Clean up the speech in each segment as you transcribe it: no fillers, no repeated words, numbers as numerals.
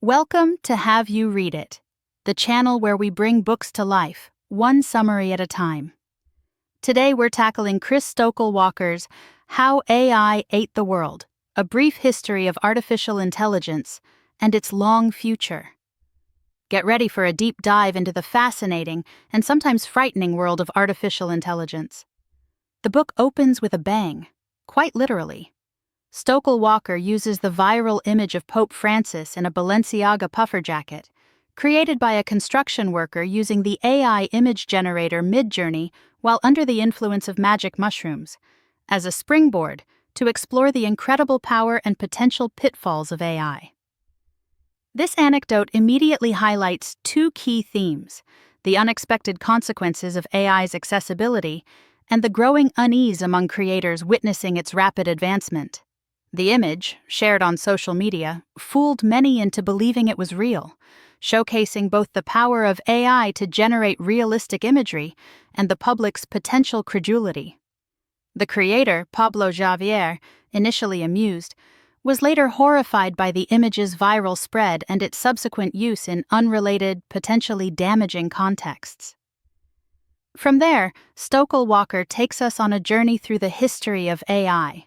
Welcome to Have You Read It, the channel where we bring books to life, one summary at a time. Today we're tackling Chris Stokel-Walker's How AI Ate the World, a brief history of artificial intelligence and its long future. Get ready for a deep dive into the fascinating and sometimes frightening world of artificial intelligence. The book opens with a bang, quite literally. Stokel-Walker uses the viral image of Pope Francis in a Balenciaga puffer jacket, created by a construction worker using the AI image generator Midjourney while under the influence of magic mushrooms, as a springboard to explore the incredible power and potential pitfalls of AI. This anecdote immediately highlights two key themes: the unexpected consequences of AI's accessibility and the growing unease among creators witnessing its rapid advancement. The image, shared on social media, fooled many into believing it was real, showcasing both the power of AI to generate realistic imagery and the public's potential credulity. The creator, Pablo Javier, initially amused, was later horrified by the image's viral spread and its subsequent use in unrelated, potentially damaging contexts. From there, Stokel-Walker takes us on a journey through the history of AI.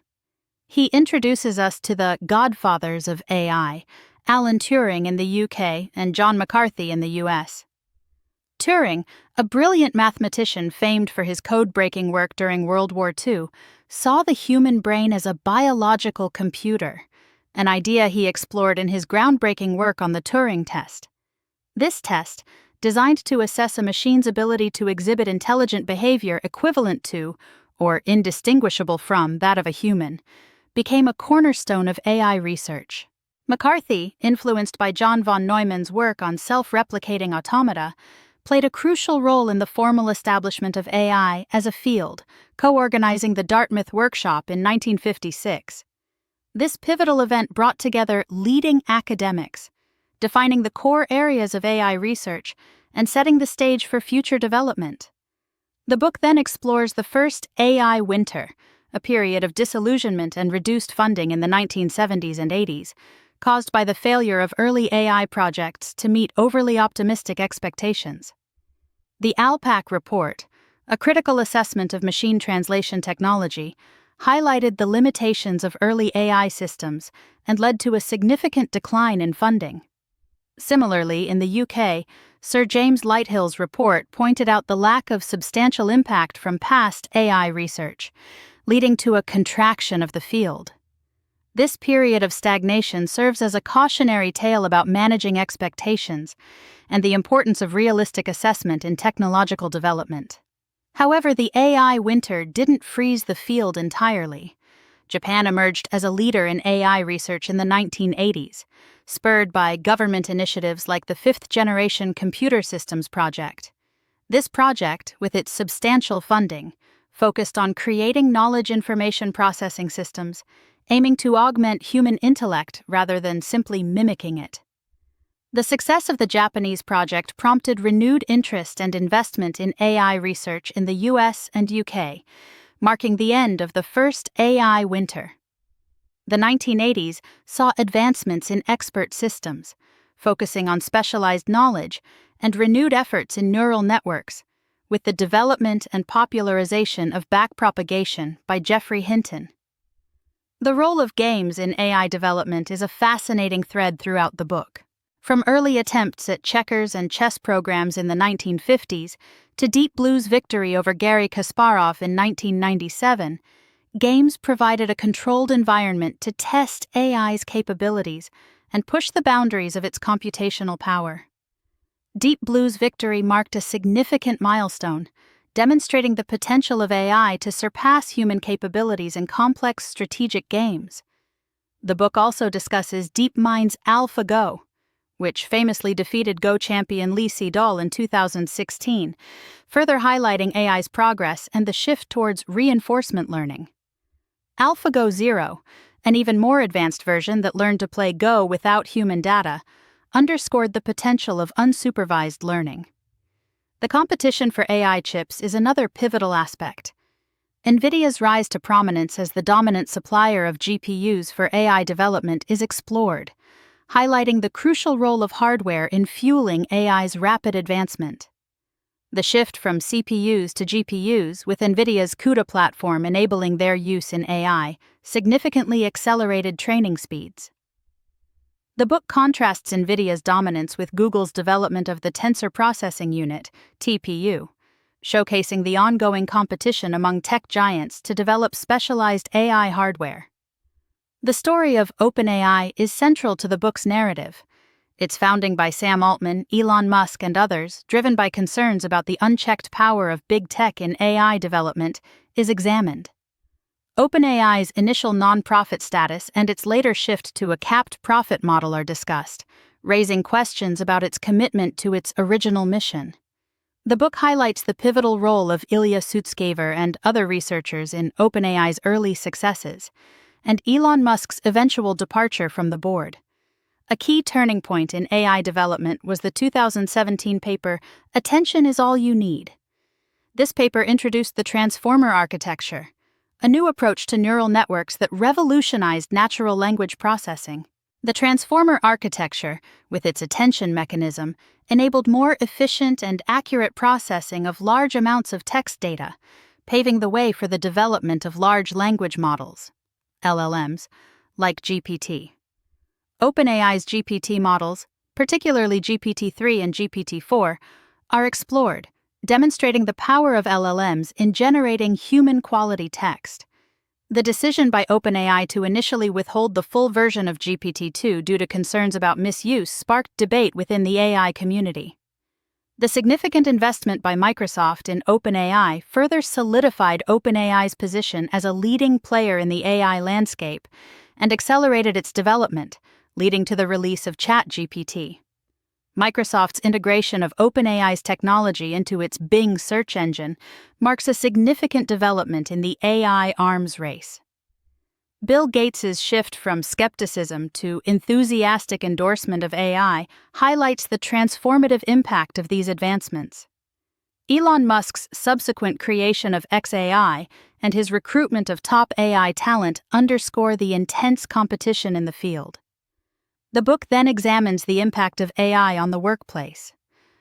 He introduces us to the godfathers of AI, Alan Turing in the UK and John McCarthy in the US. Turing, a brilliant mathematician famed for his code-breaking work during World War II, saw the human brain as a biological computer, an idea he explored in his groundbreaking work on the Turing test. This test, designed to assess a machine's ability to exhibit intelligent behavior equivalent to, or indistinguishable from, that of a human, became a cornerstone of AI research. McCarthy, influenced by John von Neumann's work on self-replicating automata, played a crucial role in the formal establishment of AI as a field, co-organizing the Dartmouth Workshop in 1956. This pivotal event brought together leading academics, defining the core areas of AI research and setting the stage for future development. The book then explores the first AI winter, a period of disillusionment and reduced funding in the 1970s and 80s, caused by the failure of early AI projects to meet overly optimistic expectations. The ALPAC report, a critical assessment of machine translation technology, highlighted the limitations of early AI systems and led to a significant decline in funding. Similarly, in the UK, Sir James Lighthill's report pointed out the lack of substantial impact from past AI research, leading to a contraction of the field. This period of stagnation serves as a cautionary tale about managing expectations and the importance of realistic assessment in technological development. However, the AI winter didn't freeze the field entirely. Japan emerged as a leader in AI research in the 1980s, spurred by government initiatives like the Fifth Generation Computer Systems Project. This project, with its substantial funding, focused on creating knowledge information processing systems, aiming to augment human intellect rather than simply mimicking it. The success of the Japanese project prompted renewed interest and investment in AI research in the US and UK, marking the end of the first AI winter. The 1980s saw advancements in expert systems, focusing on specialized knowledge and renewed efforts in neural networks, with the development and popularization of backpropagation by Geoffrey Hinton. The role of games in AI development is a fascinating thread throughout the book. From early attempts at checkers and chess programs in the 1950s to Deep Blue's victory over Garry Kasparov in 1997, games provided a controlled environment to test AI's capabilities and push the boundaries of its computational power. Deep Blue's victory marked a significant milestone, demonstrating the potential of AI to surpass human capabilities in complex strategic games. The book also discusses DeepMind's AlphaGo, which famously defeated Go champion Lee Sedol in 2016, further highlighting AI's progress and the shift towards reinforcement learning. AlphaGo Zero, an even more advanced version that learned to play Go without human data, underscored the potential of unsupervised learning. The competition for AI chips is another pivotal aspect. NVIDIA's rise to prominence as the dominant supplier of GPUs for AI development is explored, highlighting the crucial role of hardware in fueling AI's rapid advancement. The shift from CPUs to GPUs, with NVIDIA's CUDA platform enabling their use in AI, significantly accelerated training speeds. The book contrasts NVIDIA's dominance with Google's development of the Tensor Processing Unit, TPU, showcasing the ongoing competition among tech giants to develop specialized AI hardware. The story of OpenAI is central to the book's narrative. Its founding by Sam Altman, Elon Musk, and others, driven by concerns about the unchecked power of big tech in AI development, is examined. OpenAI's initial non-profit status and its later shift to a capped profit model are discussed, raising questions about its commitment to its original mission. The book highlights the pivotal role of Ilya Sutskever and other researchers in OpenAI's early successes, and Elon Musk's eventual departure from the board. A key turning point in AI development was the 2017 paper, "Attention is All You Need." This paper introduced the transformer architecture, a new approach to neural networks that revolutionized natural language processing. The transformer architecture, with its attention mechanism, enabled more efficient and accurate processing of large amounts of text data, paving the way for the development of large language models, LLMs, like GPT. OpenAI's GPT models, particularly GPT-3 and GPT-4, are explored, demonstrating the power of LLMs in generating human-quality text. The decision by OpenAI to initially withhold the full version of GPT-2 due to concerns about misuse sparked debate within the AI community. The significant investment by Microsoft in OpenAI further solidified OpenAI's position as a leading player in the AI landscape and accelerated its development, leading to the release of ChatGPT. Microsoft's integration of OpenAI's technology into its Bing search engine marks a significant development in the AI arms race. Bill Gates's shift from skepticism to enthusiastic endorsement of AI highlights the transformative impact of these advancements. Elon Musk's subsequent creation of xAI and his recruitment of top AI talent underscore the intense competition in the field. The book then examines the impact of AI on the workplace.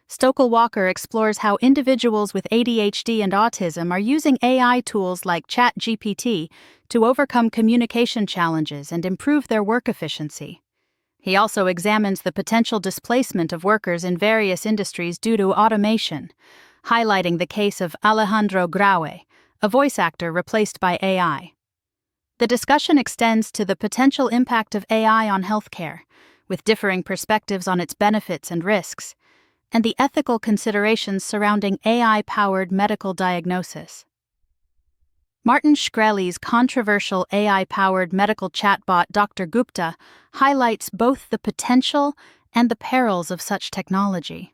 Stokel-Walker explores how individuals with ADHD and autism are using AI tools like ChatGPT to overcome communication challenges and improve their work efficiency. He also examines the potential displacement of workers in various industries due to automation, highlighting the case of Alejandro Graue, a voice actor replaced by AI. The discussion extends to the potential impact of AI on healthcare, with differing perspectives on its benefits and risks, and the ethical considerations surrounding AI-powered medical diagnosis. Martin Shkreli's controversial AI-powered medical chatbot Dr. Gupta highlights both the potential and the perils of such technology.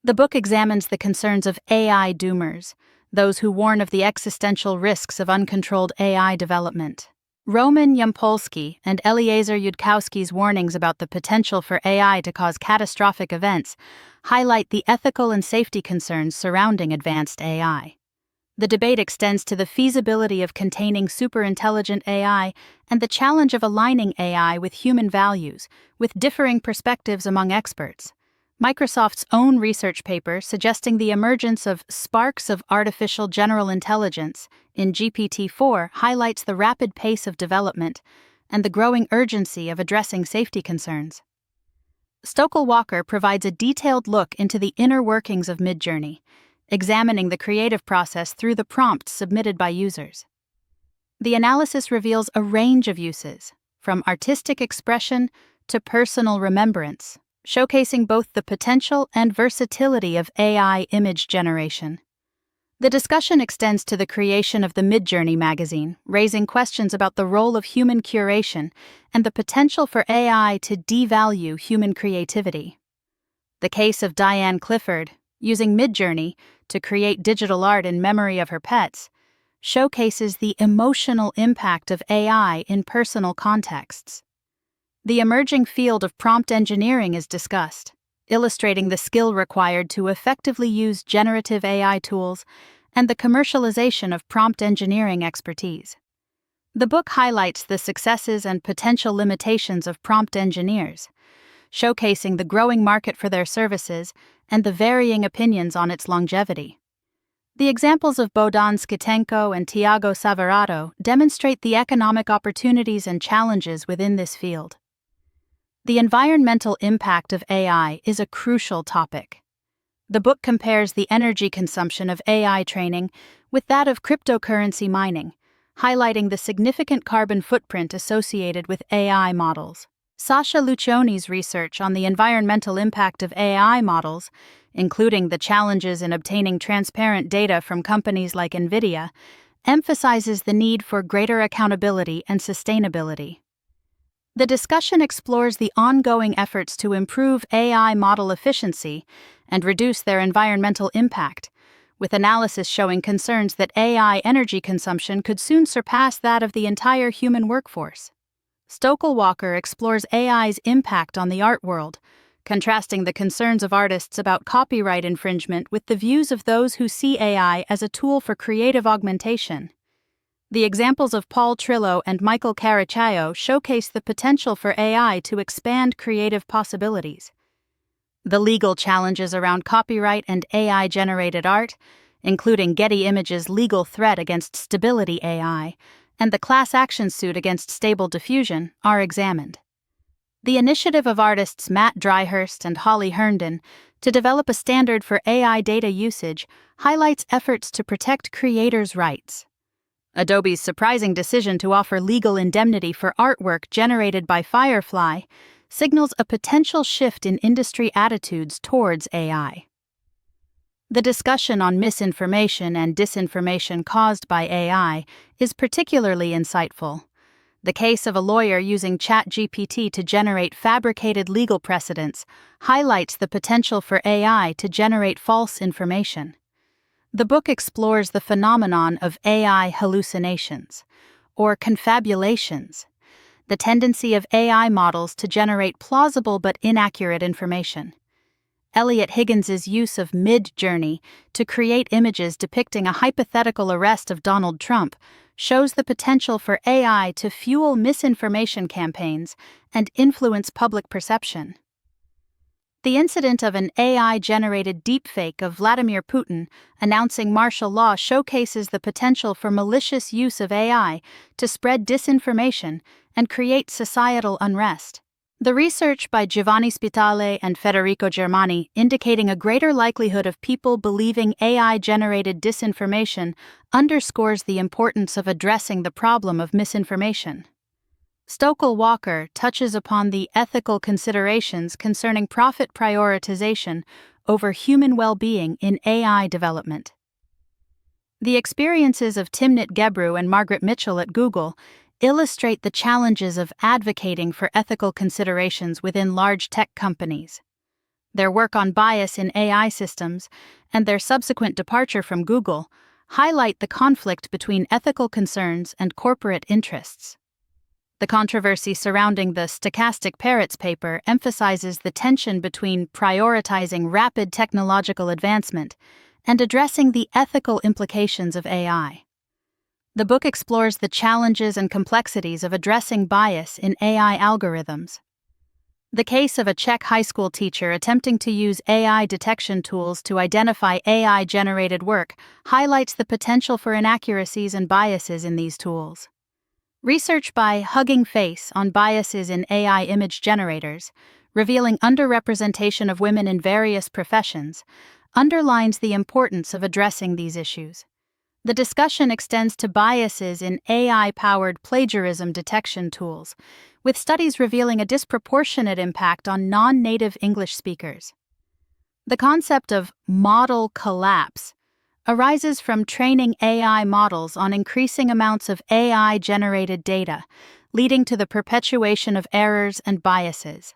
The book examines the concerns of AI doomers, those who warn of the existential risks of uncontrolled AI development. Roman Yampolsky and Eliezer Yudkowsky's warnings about the potential for AI to cause catastrophic events highlight the ethical and safety concerns surrounding advanced AI. The debate extends to the feasibility of containing superintelligent AI and the challenge of aligning AI with human values, with differing perspectives among experts. Microsoft's own research paper suggesting the emergence of sparks of artificial general intelligence in GPT-4 highlights the rapid pace of development and the growing urgency of addressing safety concerns. Stokel-Walker provides a detailed look into the inner workings of Midjourney, examining the creative process through the prompts submitted by users. The analysis reveals a range of uses, from artistic expression to personal remembrance, showcasing both the potential and versatility of AI image generation. The discussion extends to the creation of the Midjourney magazine, raising questions about the role of human curation and the potential for AI to devalue human creativity. The case of Diane Clifford, using Midjourney to create digital art in memory of her pets, showcases the emotional impact of AI in personal contexts. The emerging field of prompt engineering is discussed, illustrating the skill required to effectively use generative AI tools and the commercialization of prompt engineering expertise. The book highlights the successes and potential limitations of prompt engineers, showcasing the growing market for their services and the varying opinions on its longevity. The examples of Bohdan Skitenko and Tiago Savarato demonstrate the economic opportunities and challenges within this field. The environmental impact of AI is a crucial topic. The book compares the energy consumption of AI training with that of cryptocurrency mining, highlighting the significant carbon footprint associated with AI models. Sasha Lucioni's research on the environmental impact of AI models, including the challenges in obtaining transparent data from companies like NVIDIA, emphasizes the need for greater accountability and sustainability. The discussion explores the ongoing efforts to improve AI model efficiency and reduce their environmental impact, with analysis showing concerns that AI energy consumption could soon surpass that of the entire human workforce. Stokel-Walker explores AI's impact on the art world, contrasting the concerns of artists about copyright infringement with the views of those who see AI as a tool for creative augmentation. The examples of Paul Trillo and Michael Caracciolo showcase the potential for AI to expand creative possibilities. The legal challenges around copyright and AI-generated art, including Getty Images' legal threat against Stability AI and the class action suit against Stable Diffusion, are examined. The initiative of artists Matt Dryhurst and Holly Herndon to develop a standard for AI data usage highlights efforts to protect creators' rights. Adobe's surprising decision to offer legal indemnity for artwork generated by Firefly signals a potential shift in industry attitudes towards AI. The discussion on misinformation and disinformation caused by AI is particularly insightful. The case of a lawyer using ChatGPT to generate fabricated legal precedents highlights the potential for AI to generate false information. The book explores the phenomenon of AI hallucinations, or confabulations, the tendency of AI models to generate plausible but inaccurate information. Elliot Higgins's use of Mid-Journey to create images depicting a hypothetical arrest of Donald Trump shows the potential for AI to fuel misinformation campaigns and influence public perception. The incident of an AI-generated deepfake of Vladimir Putin announcing martial law showcases the potential for malicious use of AI to spread disinformation and create societal unrest. The research by Giovanni Spitale and Federico Germani indicating a greater likelihood of people believing AI-generated disinformation underscores the importance of addressing the problem of misinformation. Stokel-Walker touches upon the ethical considerations concerning profit prioritization over human well-being in AI development. The experiences of Timnit Gebru and Margaret Mitchell at Google illustrate the challenges of advocating for ethical considerations within large tech companies. Their work on bias in AI systems and their subsequent departure from Google highlight the conflict between ethical concerns and corporate interests. The controversy surrounding the Stochastic Parrots paper emphasizes the tension between prioritizing rapid technological advancement and addressing the ethical implications of AI. The book explores the challenges and complexities of addressing bias in AI algorithms. The case of a Czech high school teacher attempting to use AI detection tools to identify AI-generated work highlights the potential for inaccuracies and biases in these tools. Research by Hugging Face on biases in AI image generators, revealing underrepresentation of women in various professions, underlines the importance of addressing these issues. The discussion extends to biases in AI-powered plagiarism detection tools, with studies revealing a disproportionate impact on non-native English speakers. The concept of model collapse arises from training AI models on increasing amounts of AI-generated data, leading to the perpetuation of errors and biases.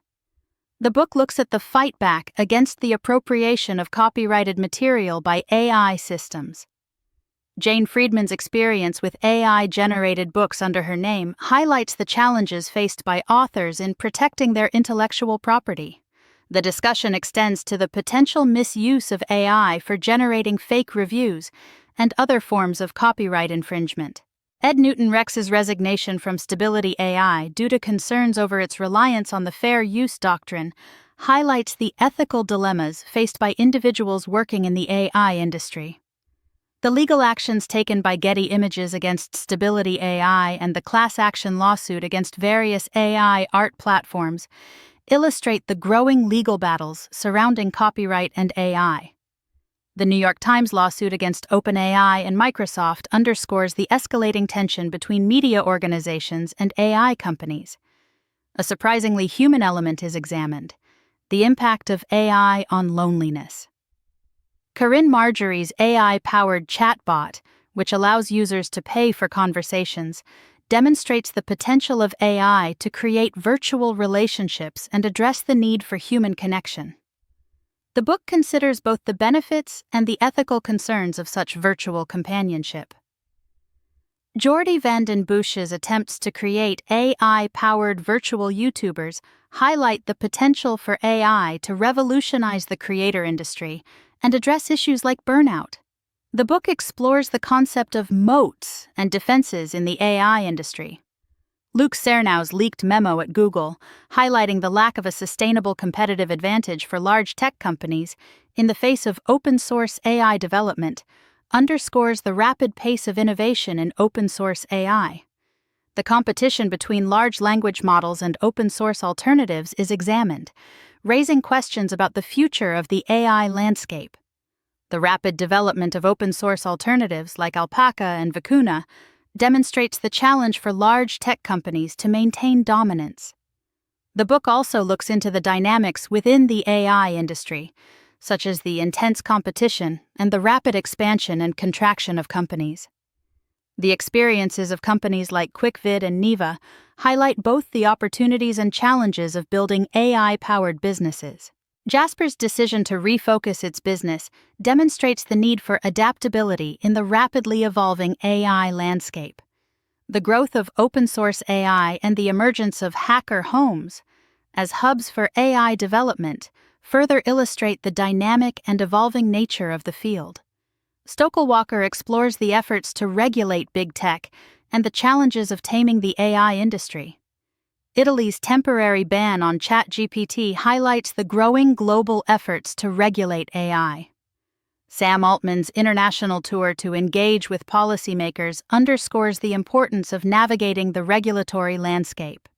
The book looks at the fight back against the appropriation of copyrighted material by AI systems. Jane Friedman's experience with AI-generated books under her name highlights the challenges faced by authors in protecting their intellectual property. The discussion extends to the potential misuse of AI for generating fake reviews and other forms of copyright infringement. Ed Newton-Rex's resignation from Stability AI due to concerns over its reliance on the fair use doctrine highlights the ethical dilemmas faced by individuals working in the AI industry. The legal actions taken by Getty Images against Stability AI and the class action lawsuit against various AI art platforms illustrate the growing legal battles surrounding copyright and AI. The New York Times lawsuit against OpenAI and Microsoft underscores the escalating tension between media organizations and AI companies. A surprisingly human element is examined: the impact of AI on loneliness. Corinne Marjorie's AI-powered chatbot, which allows users to pay for conversations, demonstrates the potential of AI to create virtual relationships and address the need for human connection. The book considers both the benefits and the ethical concerns of such virtual companionship. Jordi van den Bussche's attempts to create AI-powered virtual YouTubers highlight the potential for AI to revolutionize the creator industry and address issues like burnout. The book explores the concept of moats and defenses in the AI industry. Luke Cernow's leaked memo at Google, highlighting the lack of a sustainable competitive advantage for large tech companies in the face of open-source AI development, underscores the rapid pace of innovation in open-source AI. The competition between large language models and open-source alternatives is examined, raising questions about the future of the AI landscape. The rapid development of open-source alternatives like Alpaca and Vicuna demonstrates the challenge for large tech companies to maintain dominance. The book also looks into the dynamics within the AI industry, such as the intense competition and the rapid expansion and contraction of companies. The experiences of companies like QuickVid and Neeva highlight both the opportunities and challenges of building AI-powered businesses. Jasper's decision to refocus its business demonstrates the need for adaptability in the rapidly evolving AI landscape. The growth of open-source AI and the emergence of hacker homes as hubs for AI development further illustrate the dynamic and evolving nature of the field. Stokel-Walker explores the efforts to regulate big tech and the challenges of taming the AI industry. Italy's temporary ban on ChatGPT highlights the growing global efforts to regulate AI. Sam Altman's international tour to engage with policymakers underscores the importance of navigating the regulatory landscape.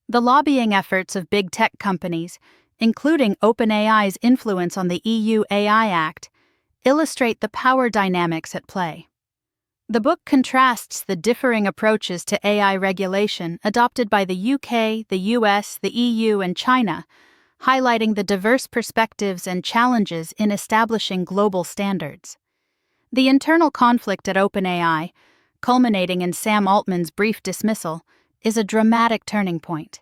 The lobbying efforts of big tech companies, including OpenAI's influence on the EU AI Act, illustrate the power dynamics at play. The book contrasts the differing approaches to AI regulation adopted by the UK, the US, the EU, and China, highlighting the diverse perspectives and challenges in establishing global standards. The internal conflict at OpenAI, culminating in Sam Altman's brief dismissal, is a dramatic turning point.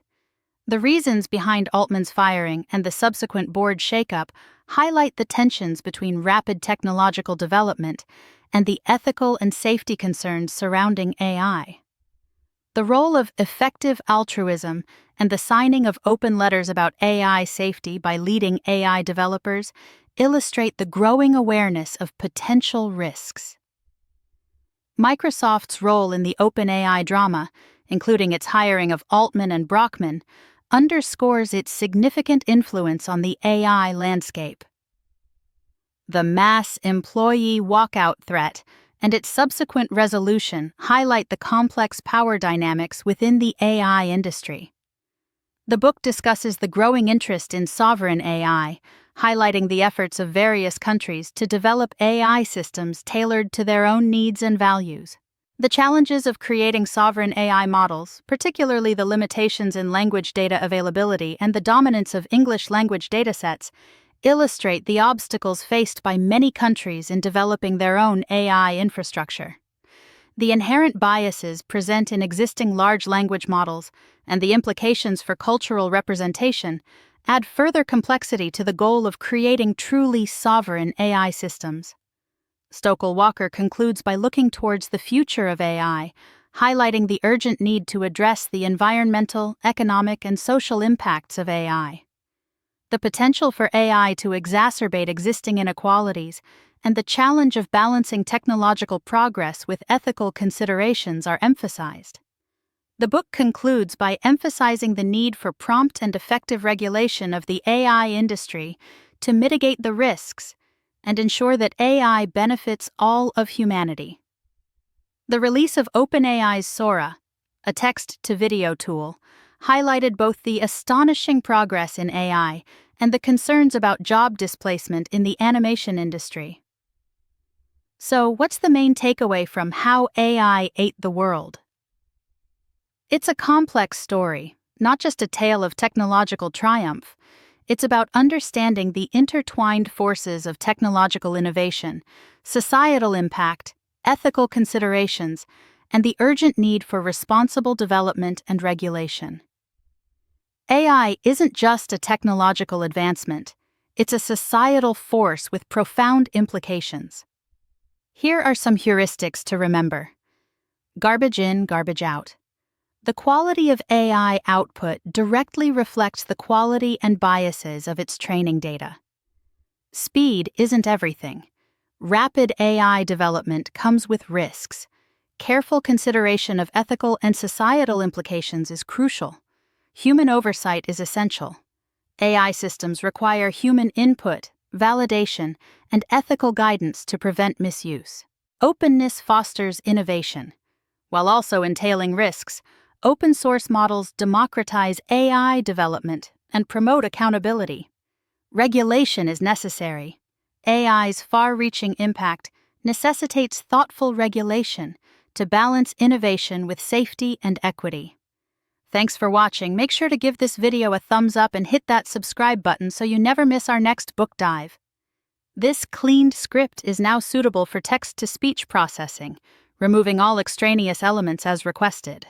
The reasons behind Altman's firing and the subsequent board shakeup highlight the tensions between rapid technological development and the ethical and safety concerns surrounding AI. The role of effective altruism and the signing of open letters about AI safety by leading AI developers illustrate the growing awareness of potential risks. Microsoft's role in the OpenAI drama, including its hiring of Altman and Brockman, underscores its significant influence on the AI landscape. The mass employee walkout threat and its subsequent resolution highlight the complex power dynamics within the AI industry. The book discusses the growing interest in sovereign AI, highlighting the efforts of various countries to develop AI systems tailored to their own needs and values. The challenges of creating sovereign AI models, particularly the limitations in language data availability and the dominance of English language datasets, illustrate the obstacles faced by many countries in developing their own AI infrastructure. The inherent biases present in existing large language models and the implications for cultural representation add further complexity to the goal of creating truly sovereign AI systems. Stokel-Walker concludes by looking towards the future of AI, highlighting the urgent need to address the environmental, economic, and social impacts of AI. The potential for AI to exacerbate existing inequalities and the challenge of balancing technological progress with ethical considerations are emphasized. The book concludes by emphasizing the need for prompt and effective regulation of the AI industry to mitigate the risks and ensure that AI benefits all of humanity. The release of OpenAI's Sora, a text-to-video tool, highlighted both the astonishing progress in AI and the concerns about job displacement in the animation industry. So, what's the main takeaway from How AI Ate the World? It's a complex story, not just a tale of technological triumph. It's about understanding the intertwined forces of technological innovation, societal impact, ethical considerations, and the urgent need for responsible development and regulation. AI isn't just a technological advancement, it's a societal force with profound implications. Here are some heuristics to remember. Garbage in, garbage out. The quality of AI output directly reflects the quality and biases of its training data. Speed isn't everything. Rapid AI development comes with risks. Careful consideration of ethical and societal implications is crucial. Human oversight is essential. AI systems require human input, validation, and ethical guidance to prevent misuse. Openness fosters innovation. While also entailing risks, open-source models democratize AI development and promote accountability. Regulation is necessary. AI's far-reaching impact necessitates thoughtful regulation to balance innovation with safety and equity. Thanks for watching. Make sure to give this video a thumbs up and hit that subscribe button so you never miss our next book dive. This cleaned script is now suitable for text-to-speech processing, removing all extraneous elements as requested.